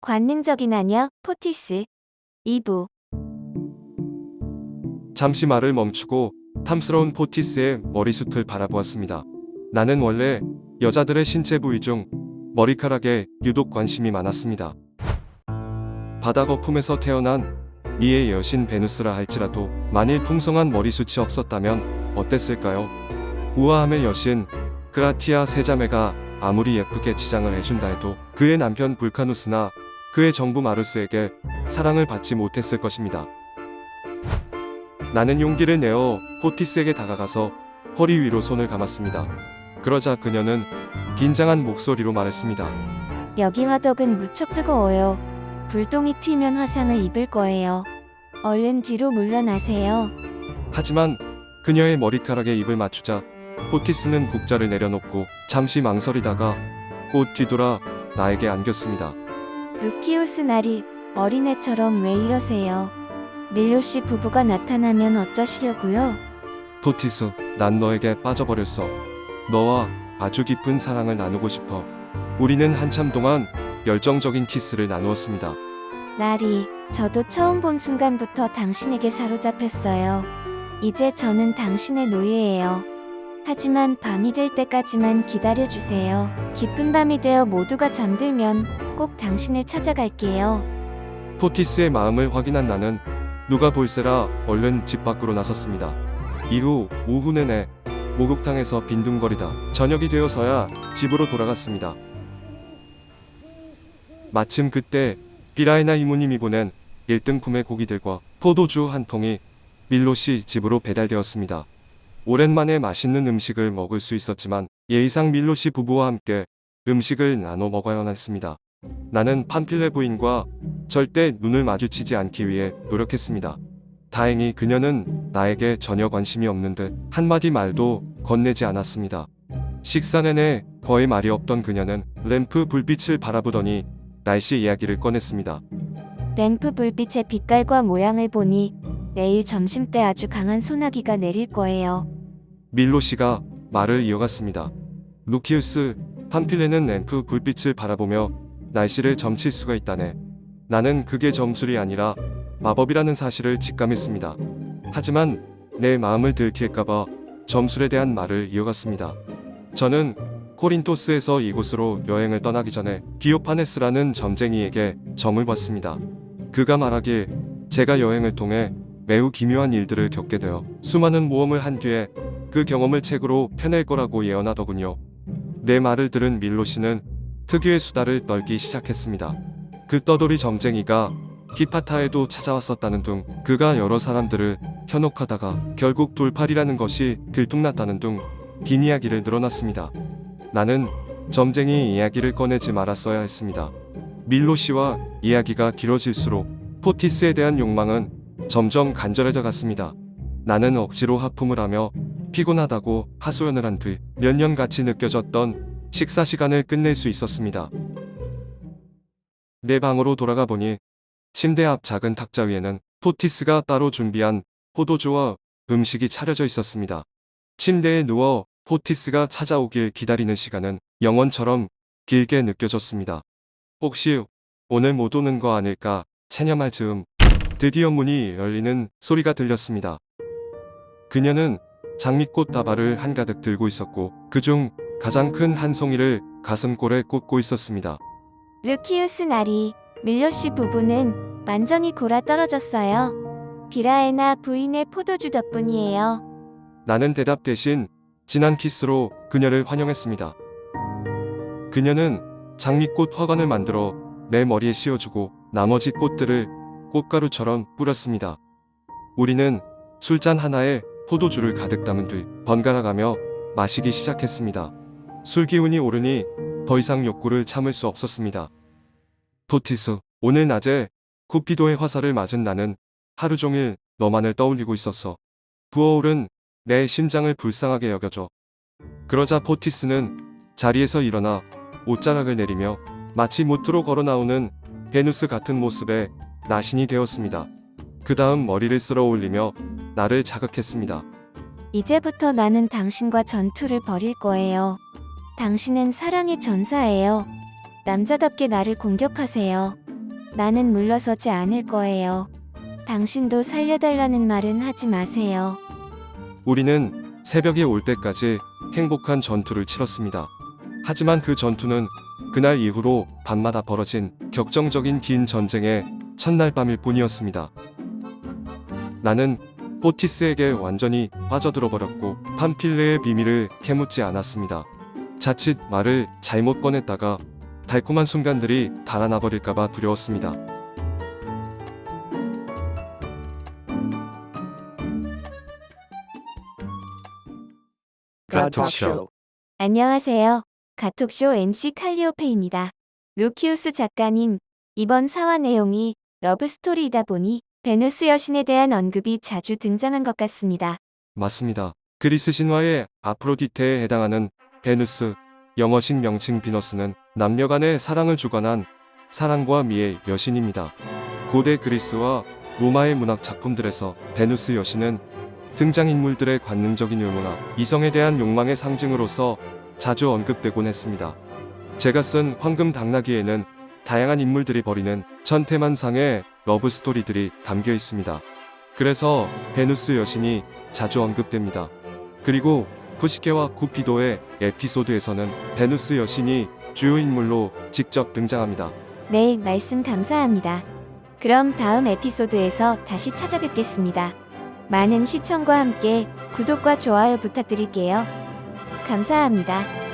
관능적인 아녀 포티스 2부. 잠시 말을 멈추고 탐스러운 포티스의 머리숱을 바라보았습니다. 나는 원래 여자들의 신체 부위 중 머리카락에 유독 관심이 많았습니다. 바다 거품에서 태어난 미의 여신 베누스라 할지라도 만일 풍성한 머리숱이 없었다면 어땠을까요? 우아함의 여신 그라티아 세자매가 아무리 예쁘게 치장을 해준다 해도 그의 남편 불카누스나 그의 정부 마루스에게 사랑을 받지 못했을 것입니다. 나는 용기를 내어 포티스에게 다가가서 허리 위로 손을 감았습니다. 그러자 그녀는 긴장한 목소리로 말했습니다. 여기 화덕은 무척 뜨거워요. 불똥이 튀면 화상을 입을 거예요. 얼른 뒤로 물러나세요. 하지만 그녀의 머리카락에 입을 맞추자 포티스는 국자를 내려놓고 잠시 망설이다가 곧 뒤돌아 나에게 안겼습니다. 루키우스 나리, 어린애처럼 왜 이러세요? 밀로씨 부부가 나타나면 어쩌시려고요? 포티스, 난 너에게 빠져버렸어. 너와 아주 깊은 사랑을 나누고 싶어. 우리는 한참 동안 열정적인 키스를 나누었습니다. 나리, 저도 처음 본 순간부터 당신에게 사로잡혔어요. 이제 저는 당신의 노예예요. 하지만 밤이 될 때까지만 기다려주세요. 깊은 밤이 되어 모두가 잠들면 꼭 당신을 찾아갈게요. 포티스의 마음을 확인한 나는 누가 볼세라 얼른 집 밖으로 나섰습니다. 이후 오후 내내 목욕탕에서 빈둥거리다 저녁이 되어서야 집으로 돌아갔습니다. 마침 그때 비라이나 이모님이 보낸 1등품의 고기들과 포도주 한 통이 밀로씨 집으로 배달되었습니다. 오랜만에 맛있는 음식을 먹을 수 있었지만 예의상 밀로씨 부부와 함께 음식을 나눠 먹어야 했습니다. 나는 팜필레 부인과 절대 눈을 마주치지 않기 위해 노력했습니다. 다행히 그녀는 나에게 전혀 관심이 없는 듯 한마디 말도 건네지 않았습니다. 식사 내내 거의 말이 없던 그녀는 램프 불빛을 바라보더니 날씨 이야기를 꺼냈습니다. 램프 불빛의 빛깔과 모양을 보니 내일 점심때 아주 강한 소나기가 내릴 거예요. 밀로씨가 말을 이어갔습니다. 루키우스, 팜필레는 램프 불빛을 바라보며 날씨를 점칠 수가 있다네. 나는 그게 점술이 아니라 마법이라는 사실을 직감했습니다. 하지만 내 마음을 들킬까봐 점술에 대한 말을 이어갔습니다. 저는 코린토스에서 이곳으로 여행을 떠나기 전에 디오파네스라는 점쟁이에게 점을 봤습니다. 그가 말하길 제가 여행을 통해 매우 기묘한 일들을 겪게 되어 수많은 모험을 한 뒤에 그 경험을 책으로 펴낼 거라고 예언하더군요. 내 말을 들은 밀로씨는 특유의 수다를 떨기 시작했습니다. 그 떠돌이 점쟁이가 히파타에도 찾아왔었다는 등 그가 여러 사람들을 현혹하다가 결국 돌팔이라는 것이 들통났다는 등 긴 이야기를 늘어놨습니다. 나는 점쟁이 이야기를 꺼내지 말았어야 했습니다. 밀로씨와 이야기가 길어질수록 포티스에 대한 욕망은 점점 간절해져 갔습니다. 나는 억지로 하품을 하며 피곤하다고 하소연을 한 뒤 몇 년같이 느껴졌던 식사 시간을 끝낼 수 있었습니다. 내 방으로 돌아가 보니 침대 앞 작은 탁자 위에는 포티스가 따로 준비한 포도주와 음식이 차려져 있었습니다. 침대에 누워 포티스가 찾아오길 기다리는 시간은 영원처럼 길게 느껴졌습니다. 혹시 오늘 못 오는 거 아닐까 체념할 즈음 드디어 문이 열리는 소리가 들렸습니다. 그녀는 장미꽃 다발을 한가득 들고 있었고 그중 가장 큰 한 송이를 가슴골에 꽂고 있었습니다. 루키우스 나리, 밀로씨 부부는 완전히 골아떨어졌어요. 비라에나 부인의 포도주 덕분이에요. 나는 대답 대신 진한 키스로 그녀를 환영했습니다. 그녀는 장미꽃 화관을 만들어 내 머리에 씌워주고 나머지 꽃들을 꽃가루처럼 뿌렸습니다. 우리는 술잔 하나에 포도주를 가득 담은 뒤 번갈아가며 마시기 시작했습니다. 술 기운이 오르니 더 이상 욕구를 참을 수 없었습니다. 포티스, 오늘 낮에 쿠피도의 화살을 맞은 나는 하루 종일 너만을 떠올리고 있었어. 부어오른 내 심장을 불쌍하게 여겨줘. 그러자 포티스는 자리에서 일어나 옷자락을 내리며 마치 무트로 걸어 나오는 베누스 같은 모습에 나신이 되었습니다. 그 다음 머리를 쓸어 올리며 나를 자극했습니다. 이제부터 나는 당신과 전투를 벌일 거예요. 당신은 사랑의 전사예요. 남자답게 나를 공격하세요. 나는 물러서지 않을 거예요. 당신도 살려달라는 말은 하지 마세요. 우리는 새벽에 올 때까지 행복한 전투를 치렀습니다. 하지만 그 전투는 그날 이후로 밤마다 벌어진 격정적인 긴 전쟁의 첫날 밤일 뿐이었습니다. 나는 포티스에게 완전히 빠져들어 버렸고 팜필레의 비밀을 캐묻지 않았습니다. 자칫 말을 잘못 꺼냈다가 달콤한 순간들이 달아나 버릴까봐 두려웠습니다. 가톡쇼. 안녕하세요. 가톡쇼 MC 칼리오페입니다. 루키우스 작가님, 이번 사화 내용이 러브스토리이다 보니 베누스 여신에 대한 언급이 자주 등장한 것 같습니다. 맞습니다. 그리스 신화의 아프로디테에 해당하는 베누스, 영어식 명칭 비너스는 남녀 간의 사랑을 주관한 사랑과 미의 여신입니다. 고대 그리스와 로마의 문학 작품들에서 베누스 여신은 등장인물들의 관능적인 외모나 이성에 대한 욕망의 상징으로서 자주 언급되곤 했습니다. 제가 쓴 황금 당나귀에는 다양한 인물들이 벌이는 천태만상의 러브스토리들이 담겨 있습니다. 그래서 베누스 여신이 자주 언급됩니다. 그리고 푸시케와 쿠피도의 에피소드에서는 베누스 여신이 주요 인물로 직접 등장합니다. 네, 말씀 감사합니다. 그럼 다음 에피소드에서 다시 찾아뵙겠습니다. 많은 시청과 함께 구독과 좋아요 부탁드릴게요. 감사합니다.